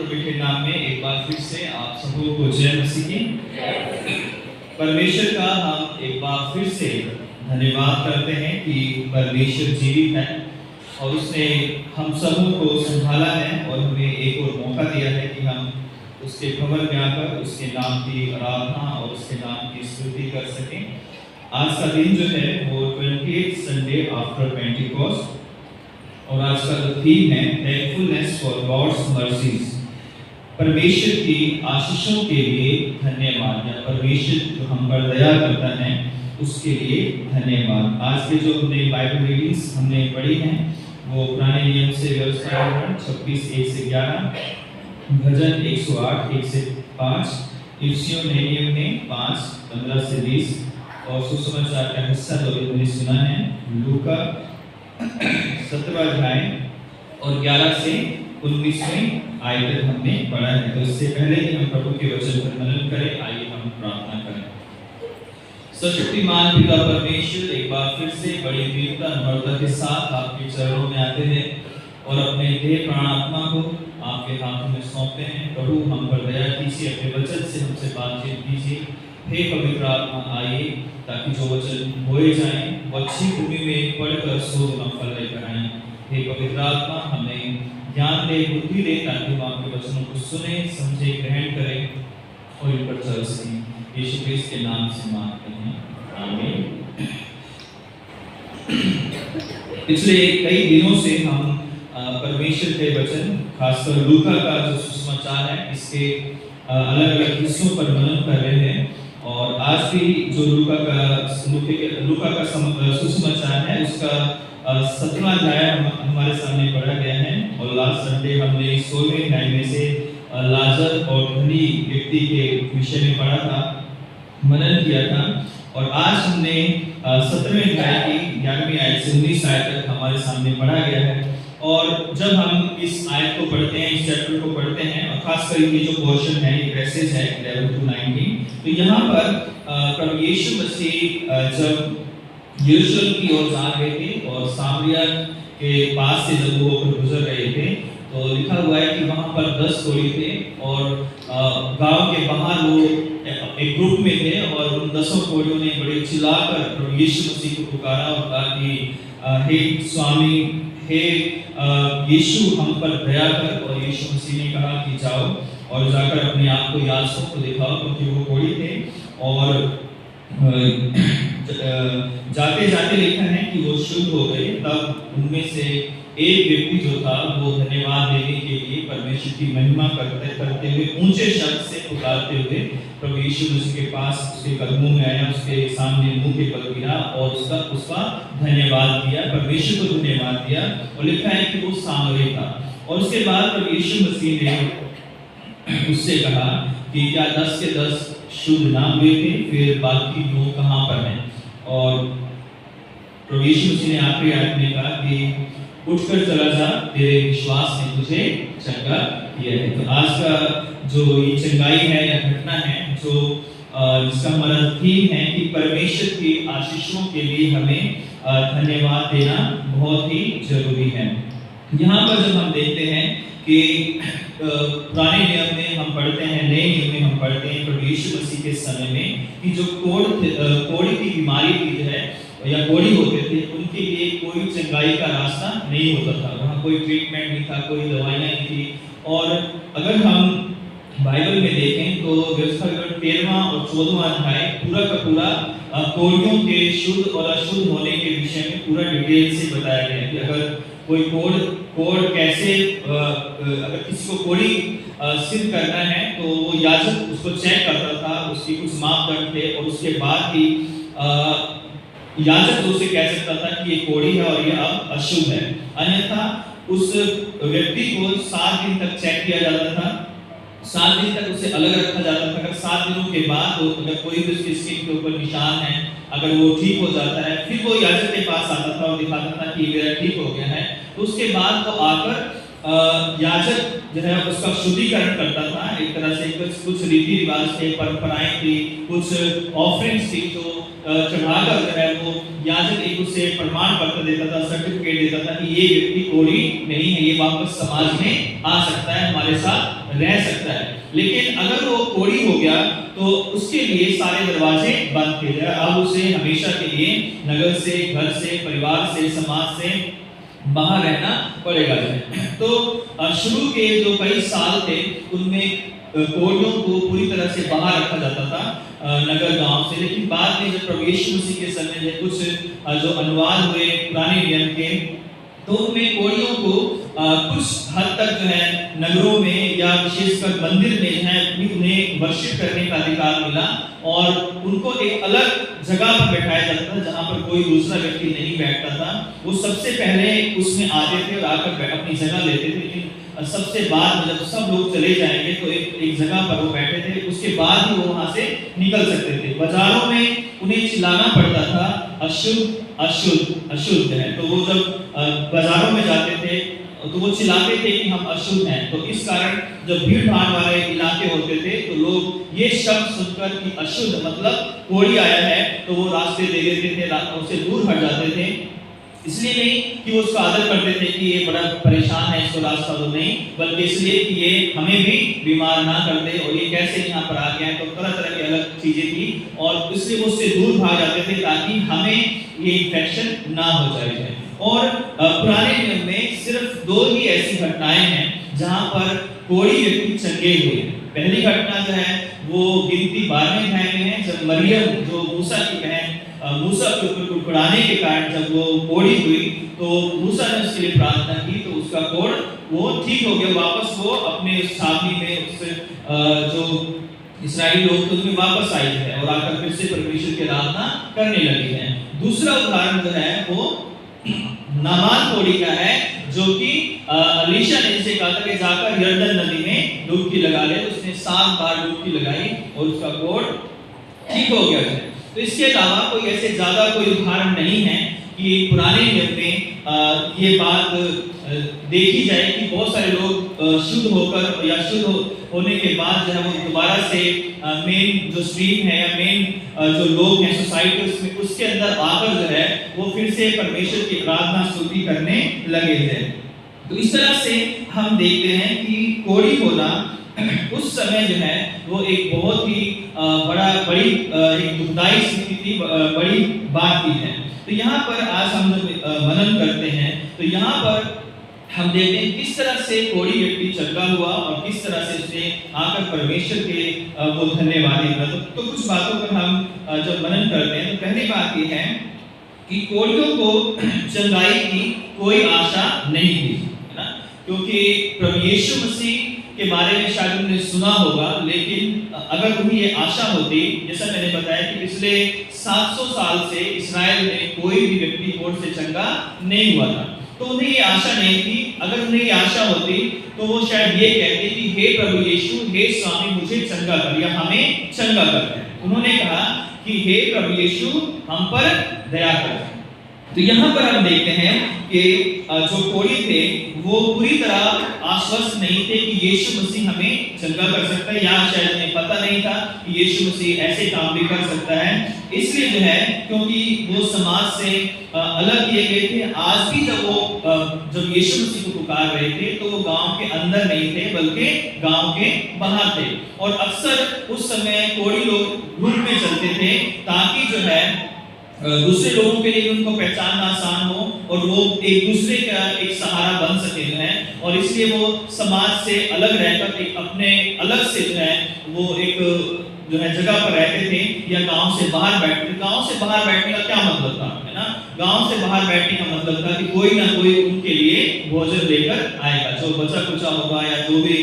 प्रभु के नाम में एक बार फिर से आप सबों को जय मसीह की। परमेश्वर का हम एक बार फिर से धन्यवाद करते हैं कि परमेश्वर जीवित है और उसने हम सबों को संभाला है और हमें एक और मौका दिया है कि हम उसके भवन में आकर उसके नाम की आराधना और उसके नाम की स्तुति कर सकें। आज का दिन जो है वो 28 संडे आफ्टर पेंटिकॉस्ट और आज का जो थीम है थैंकफुलनेस फॉर गॉड्स मर्सीज, परमेश्वर की आशीषों के लिए धन्यवाद, या परमेश्वर जो हम पर दया करता है उसके लिए धन्यवाद। आज के जो हमने बाइबल रीडिंग्स हमने पढ़ी हैं वो पुराने नियम से व्यवस्था 26 1 से 11, भजन 108 1 से 5, इफिसियों नए नियम में 5 15 से 20 और सुसमाचार का हिस्सा जो हमने सुना है लूका 17वां अध्याय और 11 से 19वें आयत तक हमने पढ़ा है। तो इससे पहले कि हम प्रभु के वचन पर मनन करें, आइए हम प्रार्थना करें। सर्वशक्तिमान पिता परमेश्वर, एक बार फिर से बड़ी दीनता नम्रता के साथ आपके चरणों में आते हैं और अपने देह प्राण आत्मा को आपके हाथों में सौंपते हैं। प्रभु हम पर दया कीजिए, अपने वचन से हमसे बातचीत कीजिए। हे पवित्र आत्मा आइए ताकि जो वचन बोए जाएं वो अच्छी भूमि में पढ़कर 100 गुना फल लेकर आएं। हे पवित्र आत्मा हमें ज्ञान दे, बुद्धि दे ताकि हम आपके वचनों को सुने, समझे, ग्रहण करें और इन पर चल सकें। यीशु क्रिस्त के नाम से मांगते हैं, आमीन। पिछले कई दिनों से हम परमेश्वर के वचन, खासकर लूका का जो सुसमाचार है इसके अलग अलग हिस्सों पर मनन कर रहे हैं और आज भी जो लूका का सुसमाचार है उसका 17वां अध्याय हमारे सामने पढ़ा गया है और लास्ट संडे हमने 16वें अध्याय में से लाजर और धनी व्यक्ति के विषय में पढ़ा था, मनन किया था और आज हमने 17वें अध्याय की 11वीं आयत से 19 आयत तक हमारे सामने पढ़ा गया है। और जब हम इस आयत को पढ़ते हैं, इस चैप्टर को पढ़ते हैं और खासकर ये जो पोर्शन है, ये पैसेज है 11 to 19, तो यहाँ पर प्रभु यीशु मसीह जब यरूशलेम की ओर जा रहे थे और सामरिया के पास से जब वो होकर गुजर रहे थे तो लिखा हुआ है कि वहाँ पर 10 कोढ़ी थे और गांव के बाहर वो एक ग्रुप में थे और उन 10 कोढ़ियों ने बड़े चिल्लाकर प्रभु यीशु मसीह को पुकारा और कहा कि हे स्वामी, हे यीशु हम पर दया कर। और यीशु मसीह ने कहा कि जाओ और जाकर अपने आप को याजकों को दिखाओ, क्योंकि वो कोढ़ी थे और जाते जाते लिखा है कि वो शुद्ध हो गए। तब उनमें से एक व्यक्ति जो था वो धन्यवाद देने के लिए परमेश्वर की महिमा करते हुए ऊंचे शब्द से पुकारते हुए प्रभु यीशु मसीह के पास उसके कदमों में आया, उसके सामने मुंह के बल गिरा और उसका धन्यवाद किया, परमेश्वर को धन्यवाद दिया और लिखा है कि वो सामरी था। और उसके बाद प्रभु यीशु मसीह ने उससे कहा कि क्या 10 के 10 शुद्ध ना हुए थे, फिर बाकी 2 कहाँ पर हैं? और प्रभु यीशु मसीह ने आखिरी आयत में कहा कि उठकर चला जा, तेरे विश्वास ने तुझे चंगा किया है। तो आज का जो ये चंगाई है या घटना है जो जिसका हमारा थीम है कि परमेश्वर की आशीषों के लिए हमें धन्यवाद देना बहुत ही जरूरी है। यहाँ पर जब हम देखते हैं कि पुराने नियम में हम पढ़ते हैं, नए नियम में हम पढ़ते हैं प्रभु यीशु मसीह के समय में कि जो कोढ़ी की बीमारी थी है या कोढ़ी होते थे, उनके लिए कोई चंगाई का रास्ता नहीं होता था, वहाँ कोई ट्रीटमेंट नहीं था, कोई दवाइयाँ नहीं थी। और अगर हम बाइबल में देखें तो व्यवस्था 13वां और 14वां अध्याय पूरा का पूरा कोढ़ियों के शुद्ध और अशुद्ध होने के विषय में पूरा डिटेल से बताया गया है कि अगर कोई कोढ़ कैसे, अगर किसी को कोढ़ी सिद्ध करना है तो वो याजक उसको चेक करता था, उसकी कुछ मापदंड थे और उसके बाद ही याजक उसे कह सकता था कि ये कोढ़ी है और ये अब अशुद्ध है। अन्यथा उस व्यक्ति को 7 दिन तक चेक किया जाता था, 7 दिन तक उसे अलग रखा जाता था। अगर 7 दिनों के बाद अगर कोई भी उसकी स्किन के ऊपर निशान है, अगर वो ठीक हो जाता है, फिर वो याजक के पास आता था और दिखाता था कि मेरा ठीक हो गया है। तो उसके बाद वो आकर याजक जो है उसका शुद्धिकरण करता था। एक तरह से कुछ रीति रिवाज थे, परंपराएं थी, कुछ ऑफरिंग्स थी जो चढ़ाकर जो है वो याजक एक उसे प्रमाण पत्र देता था, सर्टिफिकेट देता था कि ये व्यक्ति कोढ़ी नहीं है, ये वापस समाज में आ सकता है, हमारे साथ रह सकता है। लेकिन अगर वो कोढ़ी हो गया तो उसके लिए सारे दरवाजे बंद किए जाए। अब उसे हमेशा के लिए नगर से, घर से, परिवार से, समाज से बाहर रहना पड़ेगा। तो शुरू के जो कई साल थे उनमें कोढ़ियों को पूरी तरह से बाहर रखा जाता था नगर गांव से। लेकिन बाद में जब प्रभु यीशु मसीह के समय में कुछ जो अनुवाद हुए पुराने नियम के, तो उनमें कोढ़ियों को कुछ हद तक जो है नगरों में या विशेषकर मंदिर में जो है उन्हें वर्शिप करने का अधिकार मिला और उनको एक अलग जगह पर बैठाया जाता था जहां पर कोई दूसरा व्यक्ति नहीं बैठता था। वो सबसे पहले उसमें आते थे और आकर अपनी जगह लेते थे, लेकिन सबसे बाद में जब सब लोग चले जाएंगे तो एक जगह पर वो बैठे थे, उसके बाद ही वो वहां से निकल सकते थे। बाजारों में उन्हें चिल्लाना पड़ता था अशुद्ध अशुद्ध अशुद्ध है। तो वो जब बाजारों में जाते थे तो वो चिल्लाते थे कि हम अशुद्ध हैं। तो इस कारण जब भीड़ भाड़ वाले इलाके होते थे तो लोग ये शब्द सुनकर कि अशुद्ध मतलब कोढ़ी आया है तो वो रास्ते दे देते थे, उससे दूर हट जाते थे। इसलिए नहीं कि वो उसका आदर करते थे कि ये बड़ा परेशान है, इसको रास्ता दो, नहीं, बल्कि इसलिए कि ये हमें भी बीमार ना कर दे और ये कैसे यहाँ पर आ गया है। तो तरह तरह की अलग चीजें थी और इसलिए वो उससे दूर भाग जाते थे ताकि हमें ये इन्फेक्शन ना हो जाए। और पुराने नियम में सिर्फ 2 ही ऐसी घटनाएं हैं जहां पर कोढ़ी व्यक्ति चंगे हुए। पहली घटना जो है वो गिनती 12वें अध्याय में है, जब मरियम जो मूसा की बहन मूसा के ऊपर कुड़कुड़ाने के कारण जब वो कोढ़ी हुई तो मूसा ने उसके लिए प्रार्थना की तो उसका कोढ़ वो ठीक हो गया, वापस वो अपने उस छावनी में उस जो इस्राएली लोग थे उनमें वापस आई है और आकर फिर से परमेश्वर की आराधना करने लगी है। दूसरा उदाहरण जो है वो नामान कोढ़ी का है, जो कि अलीशा ने इसे कहा था कि जाकर यरदन नदी में डुबकी लगा ले। उसने 7 बार डुबकी लगाई और उसका कोढ़ ठीक हो गया है। तो इसके अलावा कोई ऐसे ज्यादा कोई उदाहरण नहीं है कि पुराने नियम में ये बात देखी जाए कि बहुत सारे लोग शुद्ध होकर या शुद्ध होने के बाद जो है वो दोबारा से मेन जो स्ट्रीम है या मेन जो लोग हैं सोसाइटी उसमें उसके अंदर आकर जो है वो फिर से परमेश्वर की आराधना स्तुति करने लगे थे। तो इस तरह से हम देखते हैं कि कोढ़ी होना उस समय जो है वो एक बहुत ही बड़ी एक दुखदाई स्थिति थी, बड़ी बात थी है। तो यहाँ पर आज हम जब मनन करते हैं तो यहाँ पर हम देखते हैं किस तरह से कोढ़ी व्यक्ति चंगा हुआ और किस तरह से उसने आकर परमेश्वर के वो धन्यवाद दिया। तो कुछ बातों पर हम जब मनन करते हैं तो पहली बात ये है कि कोढ़ियों को चंगाई की कोई आशा नहीं थी, है ना, क्योंकि प्रभु यीशु मसीह के बारे में शायद उन्होंने सुना होगा, लेकिन अगर उन्हें ये आशा होती, जैसा मैंने बताया कि पिछले 700 साल से इस्राएल में कोई भी व्यक्ति कोढ़ से चंगा नहीं हुआ था, तो उन्हें ये आशा नहीं थी। अगर उन्हें ये आशा होती तो वो शायद ये कहते कि हे प्रभु यीशु, हे स्वामी, मुझे चंगा कर या हमें चंगा कर। उन्होंने कहा कि हे प्रभु यीशु, हम पर दया कर। तो यहाँ पर हम देखते हैं कि जो कोढ़ी थे वो पूरी तरह आश्वस्त नहीं थे कि यीशु मसीह हमें चंगा कर सकता है, या शायद उन्हें पता नहीं था कि यीशु मसीह ऐसे काम भी कर सकता है। इसलिए जो है क्योंकि वो समाज से अलग किए गए थे। आज भी जब यीशु मसीह को पुकार रहे थे तो वो गांव के अंदर नहीं थे बल्कि गांव के बाहर थे, और अक्सर उस समय कोढ़ी लोग ग्रुप में चलते थे ताकि जो है दूसरे लोगों के लिए उनको पहचानना आसान हो और वो एक दूसरे का एक सहारा बन सके जो है, और इसलिए वो समाज से अलग रहकर एक अपने अलग से जो है वो एक जो है जगह पर रहते थे या गांव से बाहर बैठते थे। गांव से बाहर बैठने का क्या मतलब था, है ना, गांव से बाहर बैठने का मतलब था कि कोई ना कोई उनके लिए भोजन लेकर आएगा, जो बचा कुचा होगा या जो भी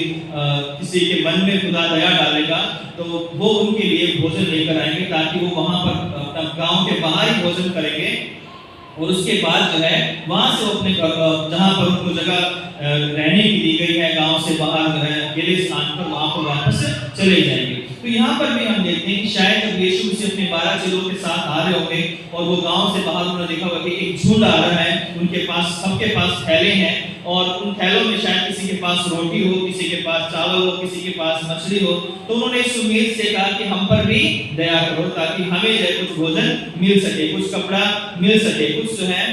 किसी के मन में खुदा दया डालेगा तो वो उनके लिए भोजन लेकर आएंगे ताकि वो वहां पर अपना गांव के बाहर ही भोजन करेंगे और उसके बाद जो है वहां से वो अपने जहां पर उनको जगह रहने की दी गई है गांव से बाहर जो है अकेले स्थान पर वहां पर वापस चले जाएंगे। तो यहाँ पर भी हम देखते हैं कि शायद जब यीशु मसीह अपने 12 चेलों के साथ आ रहे होंगे और वो गांव से बाहर उन्होंने देखा होगा कि एक झुंड आ रहा है, उनके पास सबके पास थैले हैं और उन थैलों में शायद किसी के पास रोटी हो, किसी के पास चावल हो, किसी के पास मछली हो। तो उन्होंने इस उम्मीद से कहा कि हम पर भी दया करो ताकि हमें जो कुछ भोजन मिल सके, कुछ कपड़ा मिल सके, कुछ जो है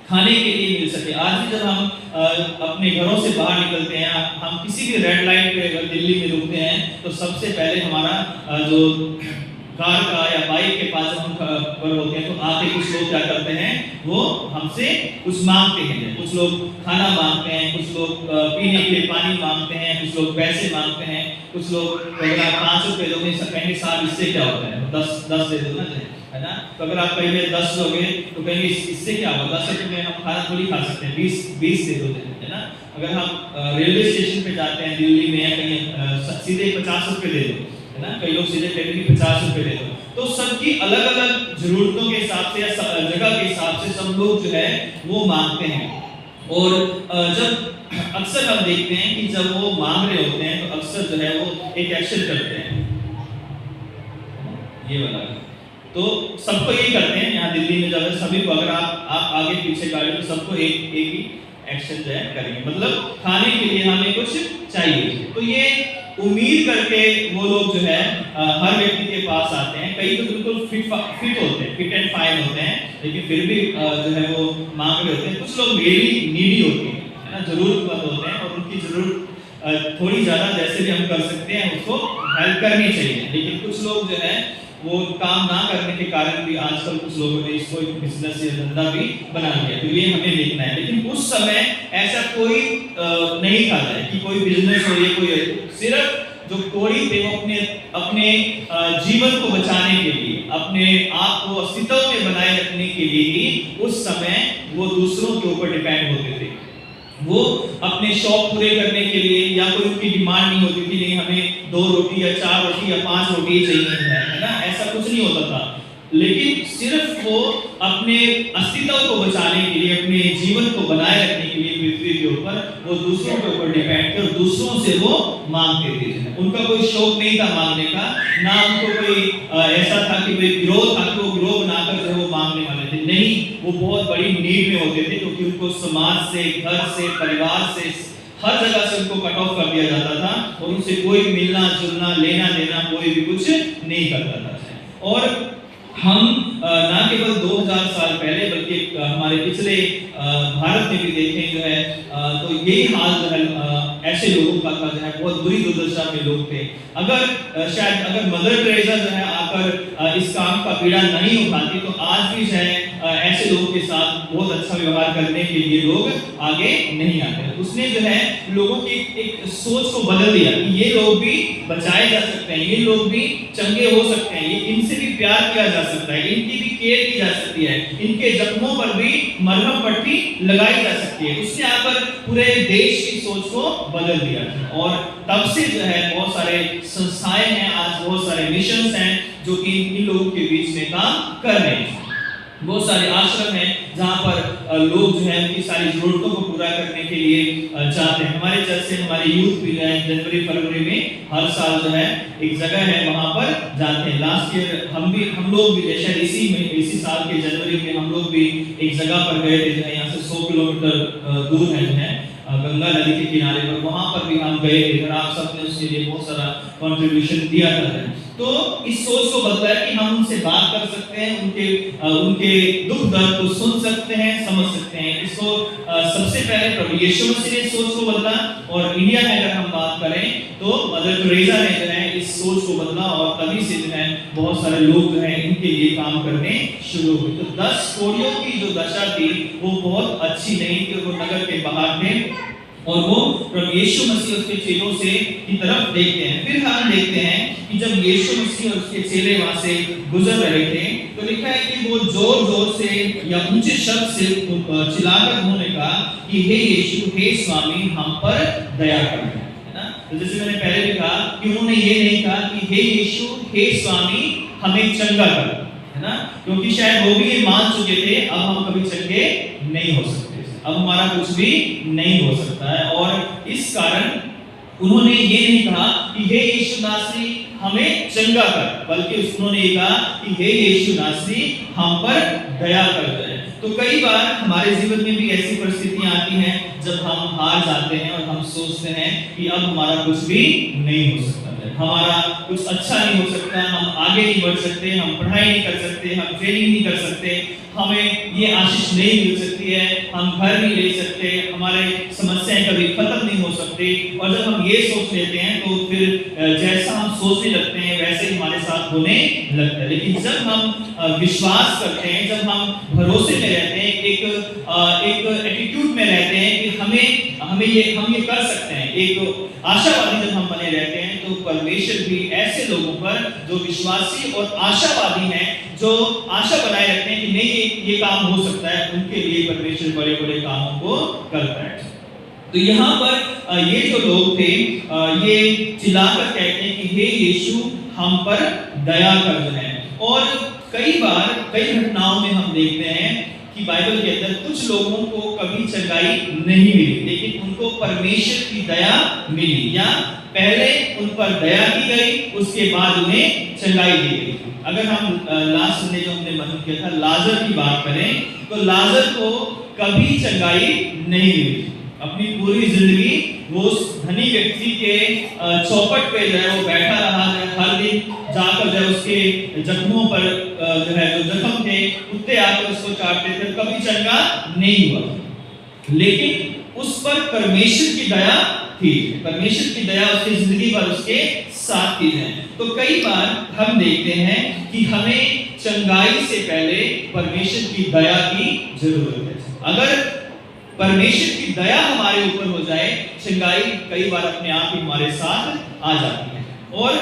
खाने के लिए मिल सके। आज भी जब हम अपने घरों से बाहर निकलते हैं, हम किसी भी रेड लाइट पे अगर दिल्ली में रुकते हैं तो सबसे पहले हमारा जो कार का या बाइक के पास हम पर होते हैं तो आके कुछ लोग क्या करते हैं, वो हमसे कुछ मांगते हैं। कुछ लोग खाना मांगते हैं, कुछ लोग पीने के लिए पानी मांगते हैं, कुछ लोग पैसे मांगते हैं, कुछ लोग अगर आप 5 रुपए दोगे कहेंगे साहब इससे क्या होता है, 10 दे दो ना, है ना। तो अगर आप कहेंगे 10 लोगे तो कहेंगे इससे क्या होगा, 10 रुपए में हम खाना थोड़ी खा सकते हैं, 20 दे दो, है ना। अगर हम रेलवे स्टेशन पे जाते हैं दिल्ली में या कहीं सीधे 50 रुपए दे दो, है ना। कई लोग सीधे कहेंगे 50 रुपए दे दो। तो सबकी अलग अलग जरूरतों के हिसाब से या जगह के हिसाब से सब लोग जो है वो मांगते हैं। और जब अक्सर हम देखते हैं कि जब वो मांग रहे होते हैं तो अक्सर जो है वो एक एक्शन करते हैं, ये वाला। तो सबको यही करते हैं यहाँ दिल्ली में, जब सभी को अगर आप आगे पीछे गाड़ी तो सबको एक ही एक्शन जो है करेंगे, मतलब खाने के लिए हमें कुछ चाहिए। तो ये उम्मीद करके वो लोग जो है हर व्यक्ति के पास आते हैं। कई तो बिल्कुल फिट होते हैं, फिट एंड फाइन होते हैं, लेकिन फिर भी जो है वो मांग रहे होते हैं। कुछ लोग वेरी नीडी होते हैं, है ना, जरूरतमंद होते हैं और उनकी जरूरत थोड़ी ज्यादा जैसे भी हम कर सकते हैं उसको हेल्प करनी चाहिए। लेकिन कुछ लोग जो है वो काम ना करने के कारण भी आजकल कुछ लोगों ने इसको एक बिजनेस या धंधा भी बना लिया। तो ये हमें देखना है। लेकिन उस समय ऐसा कोई नहीं था कि कोई बिजनेस हो, ये कोई सिर्फ जो कोड़ी थे वो अपने जीवन को बचाने के लिए, अपने आप को अस्तित्व में बनाए रखने के लिए ही उस समय वो दूसरों के ऊपर डिपेंड होते थे। वो अपने शौक पूरे करने के लिए या कोई उनकी डिमांड नहीं होती थी, नहीं हमें 2 रोटी या 4 रोटी या 5 रोटी चाहिए, है ना, ऐसा कुछ नहीं होता था। लेकिन सिर्फ वो अपने अस्तित्व को बचाने के लिए, अपने जीवन को बनाए रखने के लिए पृथ्वी के ऊपर वो दूसरों के ऊपर डिपेंड थे और दूसरों से वो मांगते थे। उनका कोई शौक नहीं था मांगने का, ना उनको कोई ऐसा था कि कोई गिरोह था कि वो गिरोह बनाकर जो वो मांगने वाले थे। नहीं, वो बहुत बड़ी नीड में होते थे क्योंकि उनको समाज से, घर से, परिवार से, हर जगह से उनको कट ऑफ कर दिया जाता था और उनसे कोई मिलना जुलना, लेना देना कोई भी कुछ नहीं करता था। और हम ना केवल 2000 साल पहले बल्कि हमारे पिछले भारत में भी देखें जो है तो यही हाल जो है ऐसे लोगों का था जो है बहुत बुरी दुर्दशा में लोग थे। शायद अगर मदर टेरेसा जो है आकर इस काम का पीड़ा नहीं उठाती तो आज भी जो है ऐसे लोगों के साथ बहुत अच्छा व्यवहार करने के लिए लोग आगे नहीं आते। उसने जो है लोगों की एक सोच को बदल दिया कि ये लोग भी बचाए जा सकते हैं, ये लोग भी चंगे हो सकते हैं, इनसे भी प्यार किया जा सकता है, इनकी भी केयर की जा सकती है, इनके जख्मों पर भी मरहम पट्टी लगाई जा सकती है। उसने आकर पूरे देश की सोच को बदल दिया और तब से जो है बहुत सारे संस्थाएं हैं, आज बहुत सारे मिशंस हैं जो कि इन लोगों के बीच में काम कर रहे हैं। बहुत सारे आश्रम हैं जहाँ पर लोग जो है उनकी सारी जरूरतों को पूरा करने के लिए जाते हैं। हमारे चर्च से हमारे यूथ भी जो है जनवरी फरवरी में हर साल जो है एक जगह है वहाँ पर जाते हैं। लास्ट ईयर हम लोग भी शायद इसी साल के जनवरी में हम लोग भी एक जगह पर गए थे जो है यहाँ से 100 किलोमीटर दूर है जो है गंगा नदी के किनारे पर, वहाँ पर भी हम गए थे और आप सबने उसके लिए बहुत सारा कंट्रीब्यूशन दिया था। तो इस सोच को बदला है कि हम उनसे बात कर सकते हैं, उनके दुख दर्द को सुन सकते हैं, समझ सकते हैं। इसको सबसे पहले प्रभु यीशु मसीह ने सोच को बदला और इंडिया में अगर हम बात करें तो मदर टेरेसा ने जो है इस सोच को बदला और तभी से जो है बहुत सारे लोग जो है इनके लिए काम करने शुरू हुए। तो 10 कोड़ियों की जो दशा थी वो बहुत अच्छी नहीं थी, वो नगर के बाहर थे और वो प्रभु यीशु मसीह उसके चेलों से की तरफ देखते हैं। फिर हम देखते हैं कि जब यीशु मसीह और उसके चेले वहां से गुजर रहे थे तो लिखा है कि वो जोर जोर से या ऊंचे शब्द से चिल्लाकर उन्होंने कहा कि हे यीशु, हे स्वामी, हम पर दया कर, है ना। तो जैसे मैंने पहले भी कहा कि उन्होंने ये नहीं कहा कि हे यीशु, हे स्वामी, हमें चंगा कर, है ना, क्योंकि शायद वो भी ये मान चुके थे अब हम कभी चंगे नहीं हो सकते, अब हमारा कुछ भी नहीं हो सकता है। और इस कारण उन्होंने ये नहीं कहा कि हे यीशु नासरी हमें चंगा कर, बल्कि उन्होंने ये कहा कि हे यीशु नासरी हम पर दया कर दे। तो कई बार हमारे जीवन में भी ऐसी परिस्थितियां आती हैं जब हम हार जाते हैं और हम सोचते हैं कि अब हमारा कुछ भी नहीं हो सकता है, हमारा कुछ अच्छा नहीं हो सकता, हम आगे नहीं बढ़ सकते, हम पढ़ाई नहीं कर सकते, हम ट्रेनिंग नहीं कर सकते, हमें ये आशीष नहीं मिल सकती है, हम घर नहीं ले सकते, हमारे समस्याएं कभी खत्म नहीं हो सकती। और जब हम ये सोच लेते हैं तो फिर जैसा हम सोचने लगते हैं वैसे ही हमारे साथ होने लगता है। लेकिन जब हम विश्वास करते हैं, जब हम भरोसे में रहते हैं, एक एटीट्यूड में रहते हैं कि हम ये कर सकते हैं, एक आशावादी जब हम बने रहते हैं, तो परमेश्वर भी ऐसे लोगों पर जो विश्वासी और आशावादी हैं, जो आशा बनाए रखते हैं कि नहीं ये काम हो सकता है, उनके लिए परमेश्वर बड़े बड़े कामों को करता है। तो यहाँ पर ये जो लोग थे ये चिल्लाकर कहते हैं कि हे यीशु हम पर दया कर दे। और कई बार कई घटनाओं में हम देखते हैं कि बाइबल के अंदर कुछ लोगों को कभी चंगाई नहीं मिली, लेकिन उनको परमेश्वर की दया मिली, या पहले उन पर दया की गई, उसके बाद उन्हें चंगाई दी गई। अगर हम लास्ट संडे जो हमने मन किया था लाजर की बात करें, तो लाजर को कभी चंगाई नहीं मिली। अपनी पूरी जिंदगी वो उस धनी व्यक्ति के चौपट पे जो है वो बैठा रहा है, हर दिन जाकर जो है उसके जख्मों पर जो है जो जख्म थे कुत्ते आकर उसको चाटते थे, कभी चंगा नहीं हुआ। लेकिन उस पर परमेश्वर की दया थी, परमेश्वर की दया उसकी जिंदगी पर उसके साथ थी है। तो कई बार हम देखते हैं कि हमें चंगाई से पहले परमेश्वर की दया की जरूरत है। अगर परमेश्वर की दया हमारे ऊपर हो जाए, चंगाई कई बार अपने आप ही हमारे साथ आ जाती है। और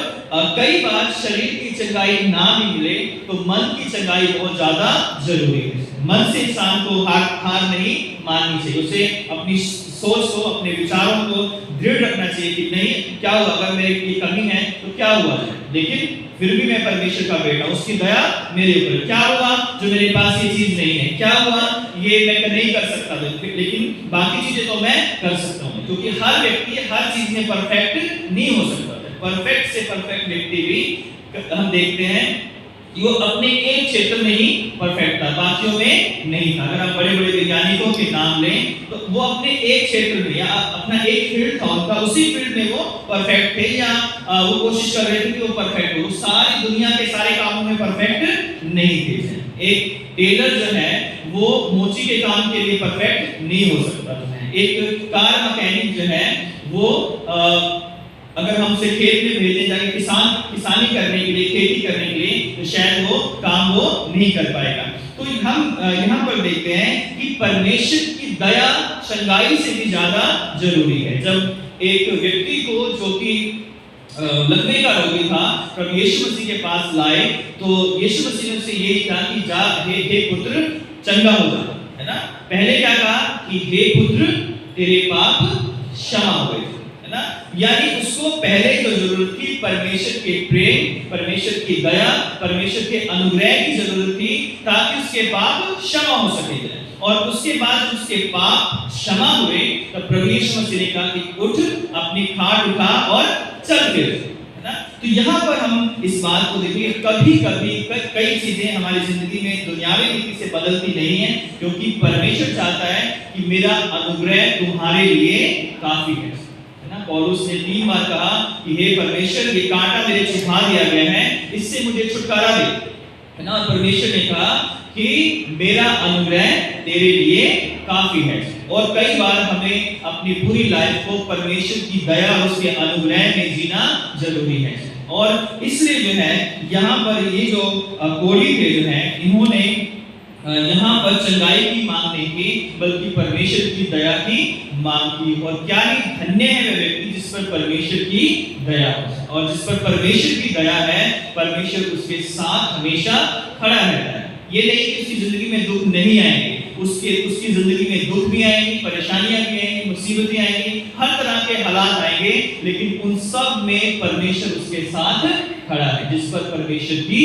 कई बार शरीर की चंगाई ना भी मिले तो मन की चंगाई बहुत ज्यादा जरूरी है। मन से इंसान को हार नहीं माननी चाहिए, उसे अपनी सोच को, अपने विचारों को दृढ़ रखना चाहिए कि नहीं क्या हुआ, अगर मेरे की कमी है तो क्या हुआ है, लेकिन फिर भी मैं परमेश्वर का बेटा, उसकी दया मेरे ऊपर। क्या हुआ जो मेरे पास ये चीज नहीं है, क्या हुआ ये मैं नहीं कर सकता, लेकिन बाकी चीजें तो मैं कर सकता हूँ। क्योंकि हर व्यक्ति हर चीज में परफेक्ट नहीं हो सकता। परफेक्ट से परफेक्ट व्यक्ति भी हम देखते हैं कि वो अपने एक क्षेत्र में ही परफेक्ट था, बाकियों में नहीं था। अगर आप बड़े बड़े वैज्ञानिकों के नाम लें तो वो अपने एक क्षेत्र में या अपना एक फील्ड था उनका, उसी फील्ड में वो परफेक्ट थे, या वो कोशिश कर रहे थे कि वो परफेक्ट हो। सारी दुनिया के सारे कामों में परफेक्ट नहीं थे। एक टेलर जो है वो मोची के काम के लिए परफेक्ट नहीं हो सकता है। एक कार मैकेनिक जो है वो अगर हमसे खेत में भेजे जाए किसानी करने के लिए, खेती करने के लिए, तो शायद वो काम वो नहीं कर पाएगा। तो हम यहाँ पर देखते हैं कि परमेश्वर की दया चंगाई से भी ज्यादा जरूरी है। जब एक व्यक्ति को जो कि लकवे का रोगी था, प्रभु यीशु मसीह के पास लाए, तो यीशु मसीह ने उससे यही कहा कि जा हे पुत्र चंगा हो जा, है ना। पहले क्या कहा कि हे पुत्र तेरे पाप क्षमा हो गए, है ना। यानी उसको पहले जो जरूरत थी परमेश्वर के प्रेम, परमेश्वर की दया, परमेश्वर के अनुग्रह की जरूरत थी, ताकि उसके पाप क्षमा हो सके। और उसके बाद उसके पाप क्षमा हुए तो प्रभु यीशु मसीह ने कहा कि उठ, अपनी खाट उठा और चल फिर, है ना। तो यहाँ पर हम इस बात को देखिए, कभी कभी कई चीजें हमारी जिंदगी में दुनियावी रीति से बदलती नहीं है, क्योंकि परमेश्वर चाहता है कि मेरा अनुग्रह तुम्हारे लिए काफी है ना। पौलुस ने 3 बार कहा कि हे परमेश्वर ये कांटा मेरे चुभा दिया गया है, इससे मुझे छुटकारा दे, है ना। परमेश्वर ने कहा कि मेरा अनुग्रह तेरे लिए काफी है। और कई बार हमें अपनी पूरी लाइफ को परमेश्वर की दया और उसके अनुग्रह में जीना जरूरी है। और इसलिए जो है यहाँ पर ये जो कोढ़ी थे जो है, इन्होंने यहाँ पर चंगाई की मांग नहीं की, बल्कि परमेश्वर की दया की मांग की। और क्या ही धन्य है वह व्यक्ति जिस पर परमेश्वर की दया है, और जिस पर परमेश्वर की दया है परमेश्वर उसके साथ हमेशा खड़ा रहता है। ये नहीं कि उसकी जिंदगी में दुख नहीं आएंगे, उसकी जिंदगी में दुख भी आएंगी, परेशानियां भी आएंगी, मुसीबतें आएंगी, हर तरह के हालात आएंगे, लेकिन उन सब में परमेश्वर उसके साथ खड़ा है, जिस पर परमेश्वर की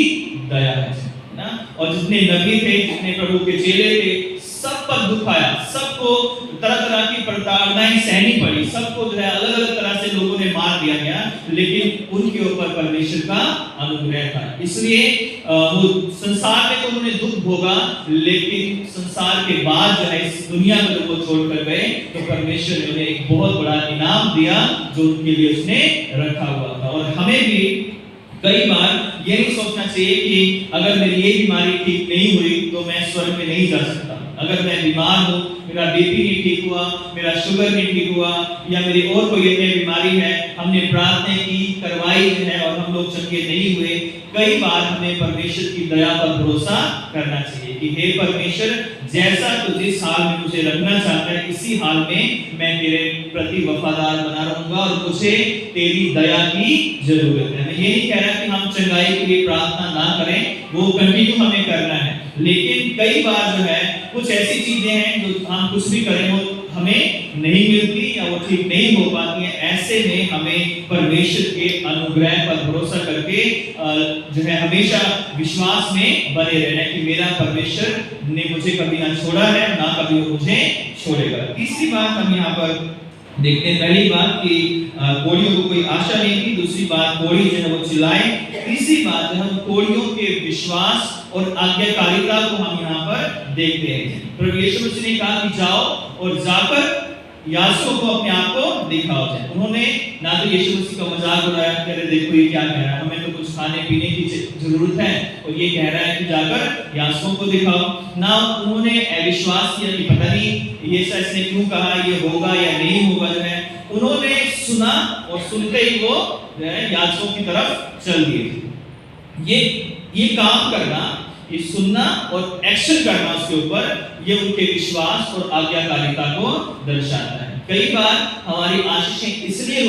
दया है ना। और जितने नबी थे, जितने प्रभु के चेले थे, सब पर दुख आया, सबको तरह तरह की प्रताड़नाएं सहनी पड़ी, सबको जो है अलग अलग तरह से लोगों ने दिया गया, लेकिन उनके ऊपर परमेश्वर का अनुग्रह था। इसलिए वो संसार में तो उन्होंने दुख भोगा, लेकिन संसार के बाद जो है इस दुनिया में जब वो छोड़कर गए तो परमेश्वर ने उन्हें एक बहुत बड़ा इनाम दिया जो उनके लिए उसने रखा हुआ था। और हमें भी कई बार ये नहीं सोचना चाहिए कि अगर मेरी ये बीमारी ठीक नहीं हुई तो मैं स्वर्ग में नहीं जा सकता। अगर मैं बीमार हूँ, मेरा बीपी नहीं ठीक हुआ, मेरा शुगर नहीं ठीक हुआ, या मेरी और कोई अन्य बीमारी है, हमने प्रार्थना की, करवाई है और हम लोग चंगे नहीं हुए, कई बार हमें परमेश्वर की दया पर भरोसा करना चाहिए कि हे परमेश्वर, जैसा तू जिस हाल में मुझे रखना चाहता है इसी हाल में मैं तेरे प्रति वफादार बना रहूंगा और मुझे तेरी दया की जरूरत है। मैं ये नहीं कह रहा कि हम चंगाई के लिए प्रार्थना ना करें, वो कंटिन्यू हमें करना है, लेकिन कई बार जो है कुछ ऐसी चीजें हैं जो हम कुछ भी करें वो हमें नहीं मिलती या वो ठीक नहीं हो पाती है। ऐसे में हमें परमेश्वर के अनुग्रह पर भरोसा करके जो है हमेशा विश्वास में बने रहना कि मेरा परमेश्वर ने मुझे कभी ना छोड़ा है, ना कभी वो मुझे छोड़ेगा। तीसरी बात हम यहाँ पर देखते हैं, पहली बात कि कोड़ियों को कोई आशा नहीं थी, दूसरी बात कोड़ी जो है वो चिल्लाए, तीसरी बात है हम कोड़ियों के विश्वास और आज्ञाकारिता को हम यहाँ पर देखते हैं। प्रभु यीशु मसीह ने कहा कि जाओ और जाकर याजकों को अपने आप को दिखाओ जाए। उन्होंने ना तो यीशु मसीह का मजाक उड़ाया कि अरे देखो ये क्या कह रहा है, हमें तो कुछ खाने पीने की जरूरत है और ये कह रहा है कि जाकर याजकों को दिखाओ। ना उन्होंने अविश्वास किया कि पता नहीं ये सच ने क्यों कहा, ये होगा या नहीं होगा। जो है उन्होंने सुना और सुनते ही वो याजकों की तरफ चल दिए। ये काम करना, ये सुनना और एक्शन करना उसके ऊपर, ये उनके विश्वास और आज्ञाकारिता को दर्शाता है। कई बार हमारी आशीषें इसलिए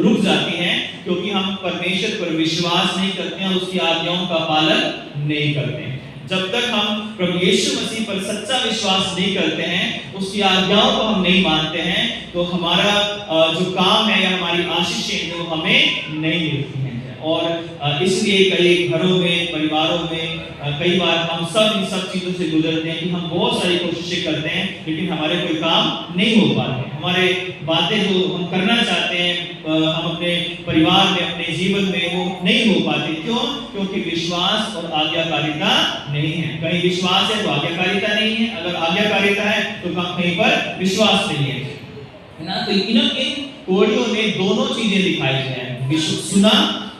रुक जाती हैं क्योंकि हम परमेश्वर पर विश्वास नहीं करते हैं, उसकी आज्ञाओं का पालन नहीं करते हैं। जब तक हम प्रभु यीशु मसीह पर सच्चा विश्वास नहीं करते हैं, उसकी आज्ञाओं को हम नहीं मानते हैं, तो हमारा जो काम है या हमारी आशीषें जो हमें नहीं मिलती हैं। और इसलिए कई घरों में, परिवारों में कई बार हम सब इन सब चीजों से गुजरते हैं कि हम बहुत सारी कोशिशें करते हैं लेकिन हमारे कोई काम नहीं हो पाते। हमारे बातें जो हम करना चाहते हैं हम अपने परिवार में, अपने जीवन में, वो नहीं हो पाते। क्यों? क्योंकि विश्वास और आज्ञाकारिता नहीं है। कहीं विश्वास है तो आज्ञाकारिता नहीं है, अगर आज्ञाकारिता है तो कहीं पर विश्वास नहीं है ना। तो इन कोड़ियों ने दोनों चीजें दिखाई हैं, सुना,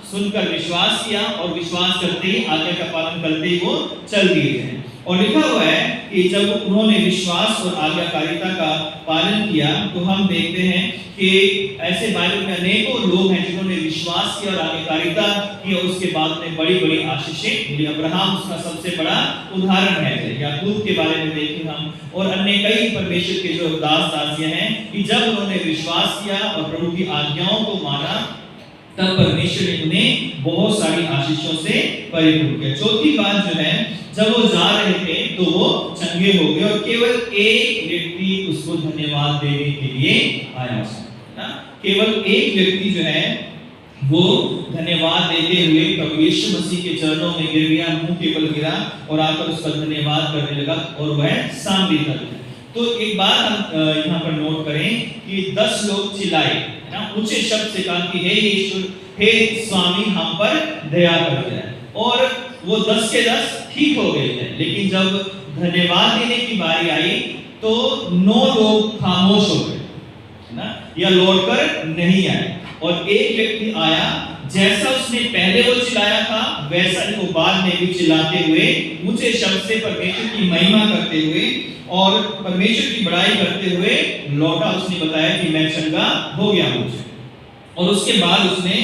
सुनकर विश्वास किया और विश्वास करते ही आज्ञा का पालन करते ही वो चल दिए हैं। और लिखा हुआ है कि जब उन्होंने विश्वास और आज्ञाकारिता का पालन किया तो हम देखते हैं कि ऐसे बाइबल में अनेकों लोग हैं जिन्होंने विश्वास किया और आज्ञाकारिता की और उसके बाद में बड़ी बड़ी आशीषें मिली। अब्राहम उसका सबसे बड़ा उदाहरण है। याकूब के बारे में देखें हम, और अन्य कई परमेश्वर के जो दास दासियां हैं कि जब उन्होंने विश्वास किया और प्रभु की आज्ञाओं को माना तब परमेश्वर ने उन्हें बहुत सारी आशीषों से परिपूर्ण किया। चौथी बात जो है, जब वो जा रहे थे तो वो चंगे हो गए और केवल एक व्यक्ति उसको धन्यवाद देने के लिए आया ना। केवल एक व्यक्ति जो है वो धन्यवाद देते हुए प्रभु यीशु मसीह के चरणों में गिर गया, मुंह के बल गिरा और आकर उसका धन्यवाद करने लगा और वह सामने था। तो एक बात हम यहाँ पर नोट करें कि 10 लोग चिल्लाए ना, ऊंचे शब्द से कहा कि हे ईश्वर, हे स्वामी, हम पर दया कर जाए। और वो 10 के 10 ठीक हो गए थे, लेकिन जब धन्यवाद देने की बारी आई तो 9 लोग खामोश हो गए ना, या लौटकर नहीं आए। और एक व्यक्ति आया, जैसा उसने पहले वो चिल्लाया था वैसा ही वो बाद में भी चिल्लाते हुए ऊंचे शब्द से परमेश्वर की महिमा करते हुए और परमेश्वर की बड़ाई करते हुए लौटा। उसने बताया कि मैं चंगा हो गया मुझे। और उसके बाद उसने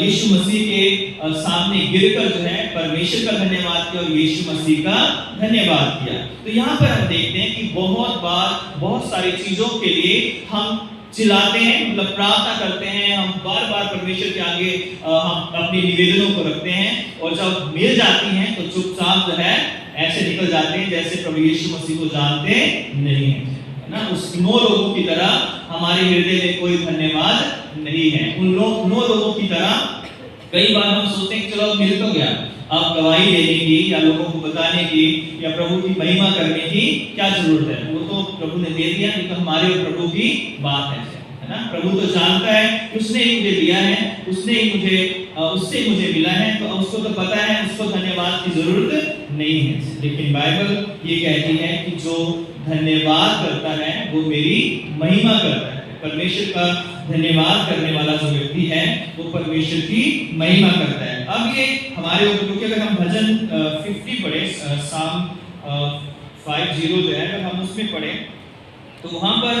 यीशु मसीह के सामने गिरकर जो है परमेश्वर का धन्यवाद किया और यीशु मसीह का धन्यवाद किया। तो यहाँ पर हम देखते हैं कि बहुत बार बहुत सारी चीजों के लिए हम चिल्लाते हैं, मतलब प्रार्थना करते हैं, हम बार बार परमेश्वर के आगे हम अपने निवेदनों को रखते हैं और जब मिल जाती हैं तो चुपचाप जो है ऐसे निकल जाते हैं जैसे प्रभु यीशु मसीह को जानते नहीं है ना। उस 9 लोगों की तरह हमारे हृदय में कोई धन्यवाद नहीं है। उन 9 लोगों की तरह कई बार हम सोचते हैं कि चलो अब मिल तो गया, अब गवाही देने की या लोगों को बताने की या प्रभु की महिमा करने की क्या जरूरत है, वो तो प्रभु ने दे दिया, ये तो हमारे और प्रभु की बात है है ना। प्रभु तो जानता है कि उसने ही मुझे दिया है, उसने ही मुझे उससे मुझे मिला है, तो उसको तो पता है, उसको धन्यवाद की जरूरत नहीं है। लेकिन बाइबल ये कहती है कि जो धन्यवाद करता है वो मेरी महिमा करता है। परमेश्वर का धन्यवाद करने वाला जो व्यक्ति है वो परमेश्वर की महिमा करता है। अब ये हमारे ऊपर, क्योंकि अगर हम भजन 50 पढ़े, साम 50 जो है, अगर हम उसमें पढ़े तो वहां पर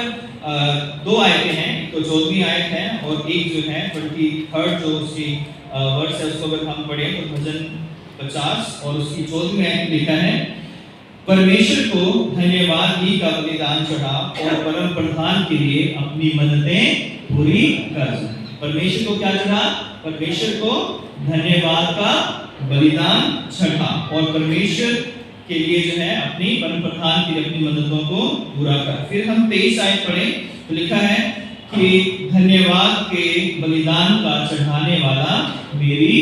दो आयतें हैं, तो 14वीं आयत है और एक जो है 23rd जो उसकी वर्स है, उसको अगर हम पढ़े तो भजन 50 और उसकी 14वीं आयत में लिखा है, परमेश्वर को धन्यवाद ही का बलिदान चढ़ा और परम प्रधान के लिए अपनी मन्नतें पूरी कर। परमेश्वर को क्या चढ़ा? परमेश्वर को धन्यवाद का बलिदान चढ़ा और परमेश्वर के लिए जो है अपनी परम प्रधान के लिए अपनी मन्नतों को पूरा कर। फिर हम 23 आयत पढ़े तो लिखा है कि धन्यवाद के बलिदान का चढ़ाने वाला मेरी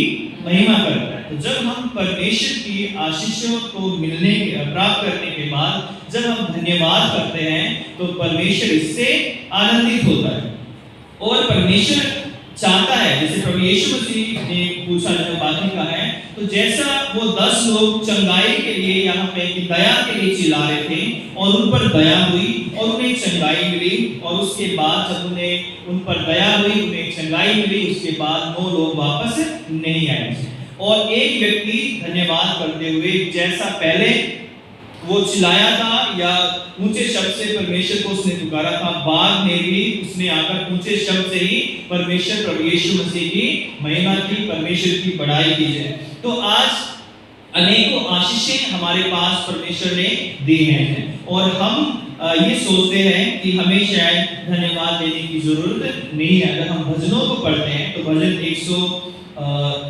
महिमा करता है। तो जब हम परमेश्वर की आशीषों को मिलने के प्राप्त करने के बाद जब हम धन्यवाद करते हैं तो परमेश्वर इससे आनंदित होता है और परमेश्वर चाहता है, जैसे प्रभु यीशु मसीह ने पूछा जो बाकी का है, तो जैसा वो 10 लोग चंगाई के लिए यहाँ पे दया के लिए चिल्ला रहे थे और उन पर दया हुई और उन्हें चंगाई मिली, और उसके बाद जब उन्हें उन पर दया हुई, उन्हें चंगाई मिली, उसके बाद 9 लोग वापस नहीं आए और एक व्यक्ति धन्यवाद करते हुए जैसा पहले वो चिल्लाया था या ऊंचे शब्द से परमेश्वर को उसने पुकारा था, बाद में भी उसने आकर ऊंचे शब्द से ही परमेश्वर प्रभु यीशु मसीह की महिमा की, परमेश्वर की बड़ाई की जाए। तो आज अनेकों आशीषें हमारे पास परमेश्वर ने दी हैं और हम ये सोचते हैं कि हमें शायद धन्यवाद देने की जरूरत नहीं है। अगर हम भजनों को पढ़ते हैं तो भजन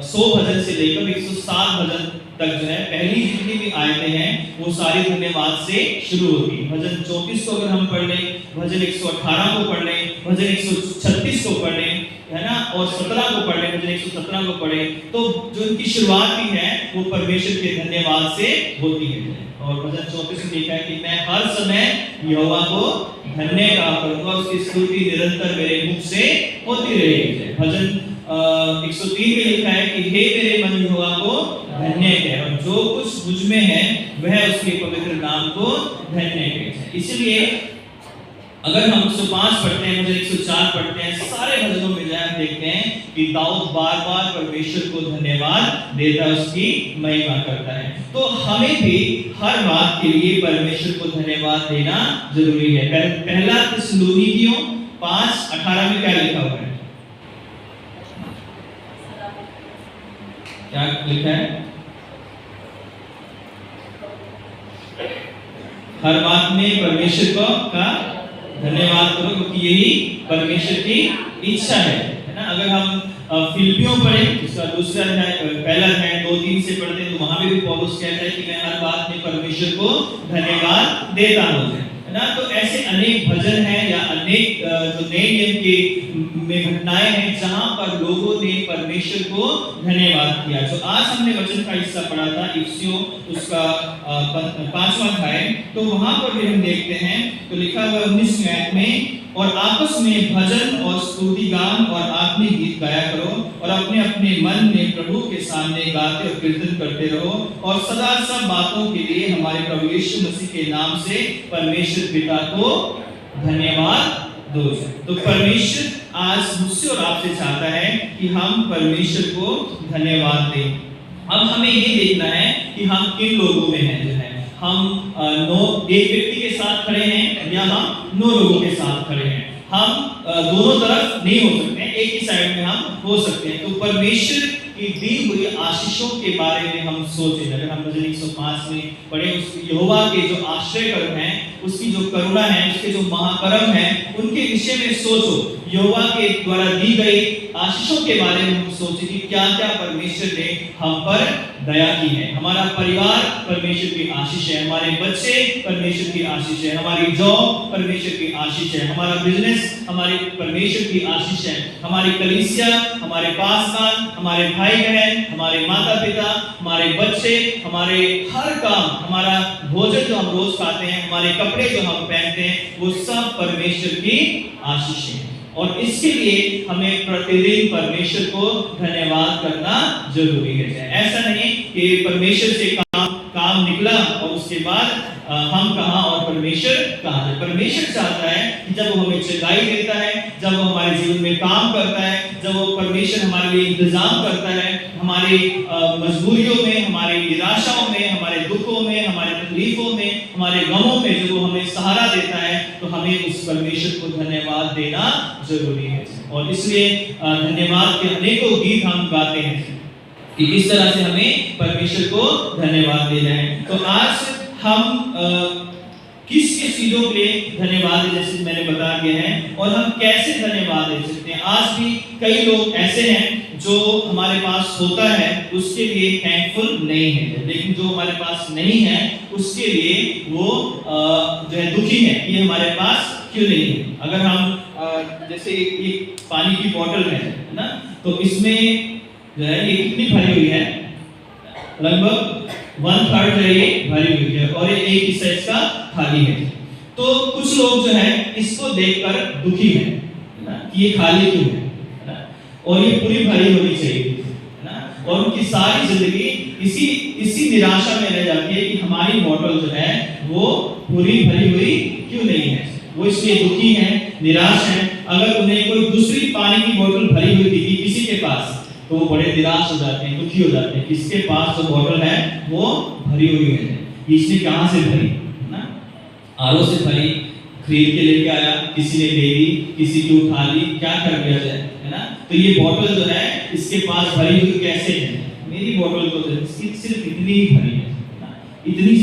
100 भजन से लेकर 107 भजन तक जो है पहली जितनी भी आयतें हैं वो सारी धन्यवाद से शुरू होती है। भजन 34 को अगर हम पढ़ लें, भजन 118 को पढ़ लें, भजन 136 को पढ़ लें, है ना, और 17 को पढ़ लें, भजन 117 को पढ़े तो जो उनकी शुरुआत भी है वो परमेश्वर के धन्यवाद से होती है। और भजन 34 में लिखा है कि मैं हर समय यहोवा को धन्य कहा करूंगा, उसकी स्तुति निरंतर मेरे मुख से होती रहेगी। भजन 103 में लिखा है कि हे मेरे मन यहोवा को धन्य कह, और जो कुछ मुझ में है वह उसके पवित्र नाम को धन्य कहे। इसलिए अगर हम 105 पढ़ते हैं, भजन 104 पढ़ते हैं, सारे भजनों में जाए देखते हैं कि दाऊद बार-बार परमेश्वर को धन्यवाद देता, उसकी महिमा करता है। तो हमें भी हर बात के लिए परमेश्वर को धन्यवाद देना जरूरी है। पहला थिस्सलुनीकियों 5:18 में क्या लिखा हुआ है? क्या लिखा है? हर बात में परमेश्वर को का धन्यवाद करो क्योंकि यही परमेश्वर की इच्छा है ना। अगर हम फिलिपियों पढ़े, उसका दूसरा है, पहला है 2-3 से पढ़ते हैं तो वहां भी पौलुस कहता है कि मैं हर बात में परमेश्वर को धन्यवाद देता हूं, है ना। तो ऐसे अनेक भजन हैं या अनेक जो नए नियम के में घटनाएं हैं जहां पर लोगों ने परमेश्वर को धन्यवाद किया। जो आज हमने वचन का हिस्सा पढ़ा था इफिसियों उसका 5वां अध्याय, तो वहां पर भी हम देखते हैं तो लिखा हुआ 19वें आयत में, और आपस में भजन और स्तुति गान और आत्मिक गीत गाया करो और अपने अपने मन में प्रभु के सामने गाते और कीर्तन करते रहो और सदा सब बातों के लिए हमारे प्रभु यीशु मसीह के नाम से परमेश्वर पिता को धन्यवाद दो। तो परमेश्वर आज मुझसे और आपसे चाहता है कि हम परमेश्वर को धन्यवाद दें। अब हमें ये देखना है कि हम किन लोगों में हैं। जो है हम एक व्यक्ति के साथ खड़े हैं या हम 9 लोगों के साथ खड़े हैं। हम दोनों तरफ नहीं हो सकते, एक ही साइड में हम हो सकते हैं। तो परमेश्वर की दी हुई आशीषों के बारे में हम सोचें। अगर हम भजन 105 में पढ़े, उस यहोवा के जो आश्रय कर्म है, उसकी जो करुणा है, उसके जो महाकर्म है, उनके विषय में सोचो। यहोवा के द्वारा दी गई आशीषों के बारे में हम सोचें कि क्या क्या परमेश्वर ने हम पर दया की है। हमारा परिवार परमेश्वर की आशीष है, हमारे बच्चे परमेश्वर की आशीष है, हमारी जॉब परमेश्वर की आशीष है, हमारा बिजनेस हमारी परमेश्वर की आशीष है, हमारी कलीसिया, हमारे पासवान, हमारे भाई बहन, हमारे माता पिता, हमारे बच्चे, हमारे हर काम, हमारा भोजन जो हम रोज खाते हैं, हमारे कपड़े जो हम पहनते हैं, वो सब परमेश्वर की आशीष है। और इसके लिए हमें प्रतिदिन परमेश्वर को धन्यवाद करना जरूरी है। ऐसा नहीं कि परमेश्वर से काम निकला और उसके बाद हम कहाँ और परमेश्वर कहाँ है। परमेश्वर चाहता है कि जब वो हमें चंगाई देता है, जब वो हमारे जीवन में काम करता है, जब वो परमेश्वर हमारे लिए इंतजाम करता है, हमारी मजबूरियों में, हमारी निराशाओं में, हमारे दुखों में, हमारे तकलीफों में, हमारे गमों में जब वो हमें सहारा देता है, तो हमें उस परमेश्वर को धन्यवाद देना जरूरी है। और इसलिए धन्यवाद के अनेकों गीत हम गाते हैं कि किस तरह से हमें परमेश्वर को धन्यवाद देना है। तो आज हम किस किस चीजों के लिए धन्यवाद जैसे मैंने बता दिया है, और हम कैसे धन्यवाद दे सकते हैं। आज भी कई लोग ऐसे हैं जो हमारे पास होता है उसके लिए थैंकफुल नहीं है, लेकिन जो हमारे पास नहीं है उसके लिए वो जो है दुखी है कि हमारे पास क्यों नहीं है। अगर हम जैसे ये पानी की बोतल है ना, तो इसमें जो है ये कितनी भरी हुई है, लगभग 1/3 जो है ये भरी हुई है और एक हिस्सा इसका खाली है। तो कुछ लोग जो है इसको देखकर दुखी हैं ना कि ये खाली क्यों है ना, और ये पूरी भरी होनी चाहिए ना, और उनकी सारी जिंदगी इसी निराशा में रह जाती है कि हमारी बोतल जो है वो पूरी भरी हुई क्यों नहीं है। वो इसलिए दुखी हैं, निराश हैं। अगर उन्हें कोई दूसरी पानी की बोतल भरी हुई दिखी किसी के पास, तो वो बड़े निराश हो जाते हैं, दुखी हो जाते हैं। किसके पास जो बोतल है वो भरी हुई है, इसने कहां से भरी ना, आरओ से भरी, खरीद के लेके आया, किसी ने दे दी, किसी की उठा ली, क्या कर दिया जाए, है ना। तो ये बोतल जो है इसके पास भरी हुई कैसे है, मेरी बोतल तो सिर्फ इतनी ही भरी है ना, इतनी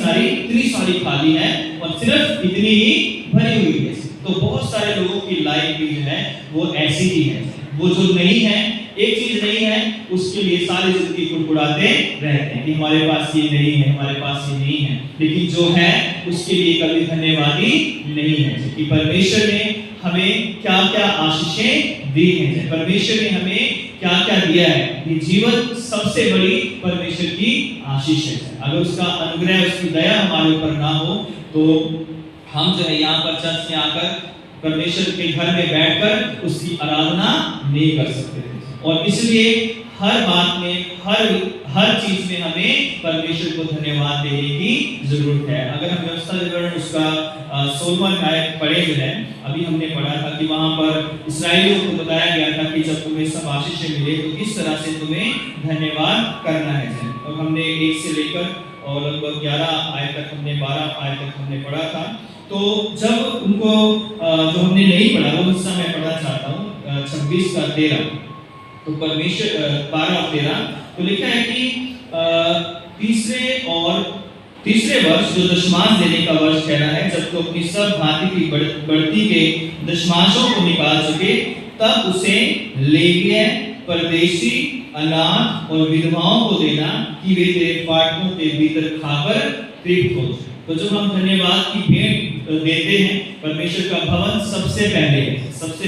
सारी खाली है और सिर्फ इतनी ही भरी हुई है। तो बहुत सारे लोगों की लाइफ भी जो है वो ऐसी ही है, वो जो नहीं है, एक चीज नहीं है, उसके लिए सारी जिंदगी कुड़कुड़ाते रहते हैं कि हमारे पास ये नहीं है, हमारे पास ये नहीं है। लेकिन जो है उसके लिए कभी धन्यवादी नहीं है कि परमेश्वर ने हमें क्या क्या आशीषें दी हैं, परमेश्वर ने हमें क्या क्या दिया है। ये जीवन सबसे बड़ी परमेश्वर की आशीष है। अगर उसका अनुग्रह, उसकी दया हमारे ऊपर ना हो तो हम जो है यहाँ पर चर्च में आकर परमेश्वर के घर में बैठकर उसकी आराधना नहीं कर सकते थे। और इसलिए हर बात में, हर चीज में हमें परमेश्वर को धन्यवाद देने की जरूरत है। अगर हम व्यवस्था विवरण उसका 16वां अध्याय पढ़े जो है, अभी हमने पढ़ा था कि वहां पर इस्राएलियों को बताया गया था कि जब तुम्हें सब आशीष मिले तो किस तरह से तुम्हें धन्यवाद करना है। और हमने 1 से लेकर और लगभग 11 आयत तक, हमने 12 आयत तक हमने पढ़ा था। तो जब उनको जो हमने नहीं पढ़ा वो हिस्सा मैं पढ़ना चाहता हूँ 26 का 13। तो परमेश्वर 12 और 13 तो लिखा है कि तीसरे वर्ष जो दशमांश देने का वर्ष ठहरा है, जब तो अपनी सब भांति की बढ़ती के दशमांशों को निकाल सके, तब उसे लेविय, परदेशी, अनाथ और विधवाओं को देना कि वे तेरे फाटकों के भीतर खाकर तृप्त हो। तो जब हम धन्यवाद की भेंट देते हैं, परमेश्वर का भवन सबसे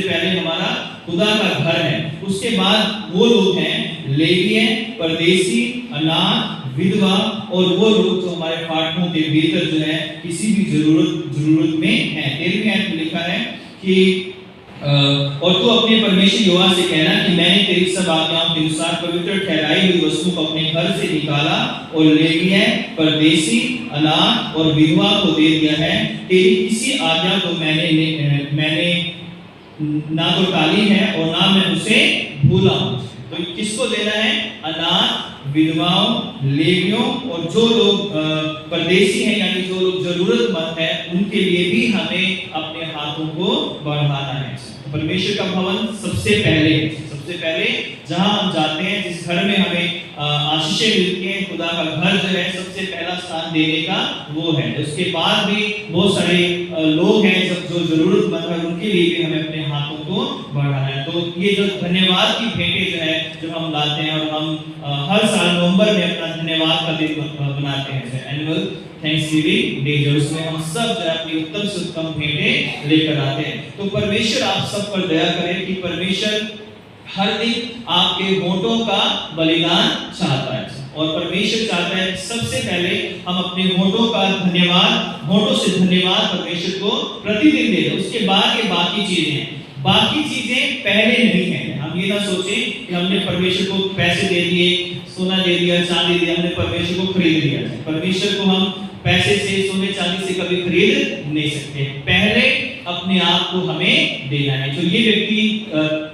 पहले हमारा खुदा का घर है। उसके बाद वो लोग हैं लेविय, परदेशी, अनाथ, विधवा और वो लोग जो हमारे फाटकों के भीतर जो है किसी भी जरूरत में है। 13वें आयत में लिखा है कि और तू अपने परमेश्वर यहोवा से कहना कि मैंने तेरी सब आज्ञाओं के अनुसार पवित्र ठहराई हुई वस्तु को अपने घर से निकाला और लेविय, परदेशी, अनाथ और विधवा को दे दिया है। तेरी किसी आज्ञा को मैंने ना तो टाली है और ना मैं उसे भूला हूं। तो किसको देना है? अनाथ, विधवाओं, लेवियों और जो लोग परदेशी हैं, यानी जो लोग जरूरतमंद हैं, उनके लिए भी हमें अपने हाथों को बढ़ाना है। परमेश्वर का भवन सबसे पहले जहां हम जाते हैं, जिस घर में हमें आशीषें मिलती हैं, खुदा का घर जो है सबसे पहला स्थान देने का वो है। उसके बाद भी बहुत सारे लोग हैं जो जरूरतमंद है, उनके लिए भी हमें अपने हाथों को बढ़ाना है। तो ये जो धन्यवाद की भेंटें जो है जब हम लाते हैं, और हम हर साल नवंबर में अपना धन्यवाद का दिन मनाते हैं, एनुअल थैंक्सगिविंग डे, जो उसमें हम सब जो है अपनी उत्तम से उत्तम भेंटें लेकर आते हैं। तो परमेश्वर आप सब पर दया करे कि परमेश्वर हर दिन आपके होठों का बलिदान चाहता है, और परमेश्वर चाहता है सबसे पहले हम अपने होठों से धन्यवाद परमेश्वर को प्रतिदिन दें। उसके बाद ये बाकी चीजें हैं, बाकी चीजें पहले नहीं है। हम ये ना सोचें कि हमने परमेश्वर को पैसे दे दिए, सोना दे दिया, चांदी दिया, हमने परमेश्वर को खरीद लिया। परमेश्वर को हम पैसे से, सोने चांदी से कभी खरीद नहीं सकते। पहले अपने आप को हमें देना है। जो ये व्यक्ति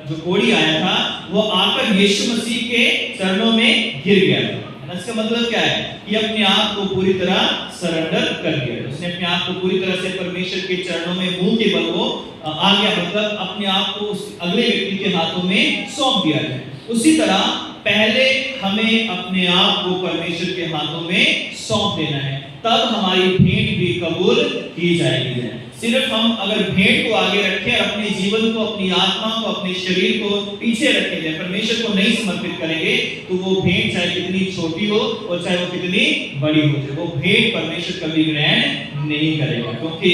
जो कोढ़ी आया था वो आकर यीशु मसीह के चरणों में गिर गया था। इसका मतलब क्या है कि अपने आप को पूरी तरह सरेंडर कर दिया। उसने अपने आप को पूरी तरह से परमेश्वर के चरणों में मुंह के बल वो आ गया, मतलब अपने आप को उस अगले व्यक्ति के हाथों में सौंप दिया है। उसी तरह पहले हमें अपने आप को परमेश्वर के हाथों में सौंप देना है, तब हमारी भेंट भी कबूल की जाएगी। सिर्फ हम अगर भेंट को आगे रखें, अपने जीवन को, अपनी आत्मा को, अपने शरीर को पीछे रखें, जाए परमेश्वर को नहीं समर्पित करेंगे, तो वो भेंट चाहे कितनी छोटी हो और चाहे वो कितनी बड़ी हो जाए, वो भेंट परमेश्वर कभी ग्रहण नहीं करेगा। क्योंकि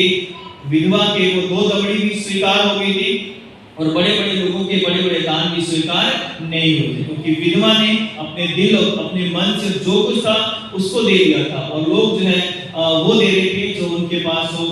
विधवा के वो 2 दमड़ी भी स्वीकार हो गई थी और बड़े-बड़े लोगों के बड़े-बड़े दान भी स्वीकार नहीं होते, क्योंकि विधवा ने अपने दिल और अपने मन से जो कुछ था उसको दे दिया था, और लोग जो है वो दे रहे थे जो उनके पास वो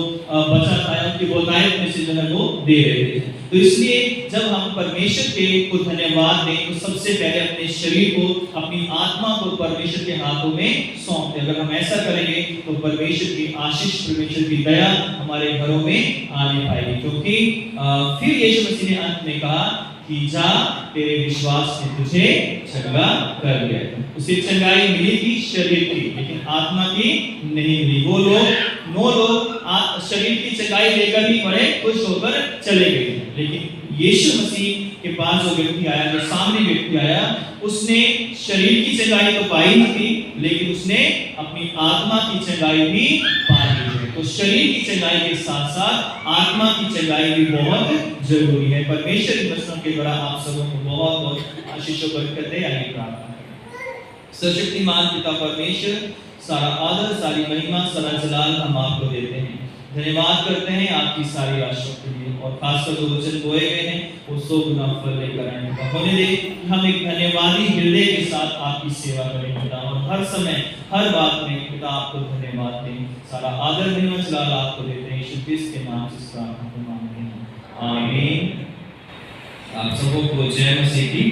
बचा था, उनकी बहुतायत में से जो है वो दे रहे थे। तो इसलिए जब हम परमेश्वर के को धन्यवाद दें तो सबसे पहले अपने शरीर को, अपनी आत्मा को परमेश्वर के हाथों में सौंप दें। अगर हम ऐसा करेंगे तो परमेश्वर की आशीष, परमेश्वर की दया हमारे घरों में आने पाएगी। क्योंकि फिर यीशु मसीह ने अंत में कहा कि जा, तेरे विश्वास ने तुझे चंगा कर दिया। उसे चंगाई मिली थी शरीर की, लेकिन आत्मा की नहीं मिली। वो लोग शरीर की चंगाई लेकर ही बड़े खुश होकर चले गए, लेकिन यीशु मसीह के पास जो व्यक्ति आया, जो सामने व्यक्ति आया, उसने शरीर की चंगाई तो पाई नहीं थी, लेकिन उसने अपनी आत्मा की चंगाई भी पाई है। तो शरीर की चंगाई के साथ साथ आत्मा की चंगाई भी बहुत जरूरी है। परमेश्वर के वचनों के द्वारा आप सबों को बहुत बहुत आशीष और बरकत दे। आइए प्रार्थना करें। सर्वशक्तिमान पिता परमेश्वर, सारा आदर, सारी महिमा, सारा जलाल हम आपको देते हैं। धन्यवाद करते हैं आपकी सारी आशीषों के लिए, और खासकर जो वचन बोए गए हैं वो 100 गुना फल लेकर आने होने दे। हम एक धन्यवादी हृदय के साथ आपकी सेवा करें पिता, और हर समय हर बात में पिता आपको धन्यवाद दें। सारा आदर महिमा जलाल आपको देते हैं, यीशु मसीह के नाम से प्रार्थना को मांगते हैं, आमीन। आप सबको जय मसीह की।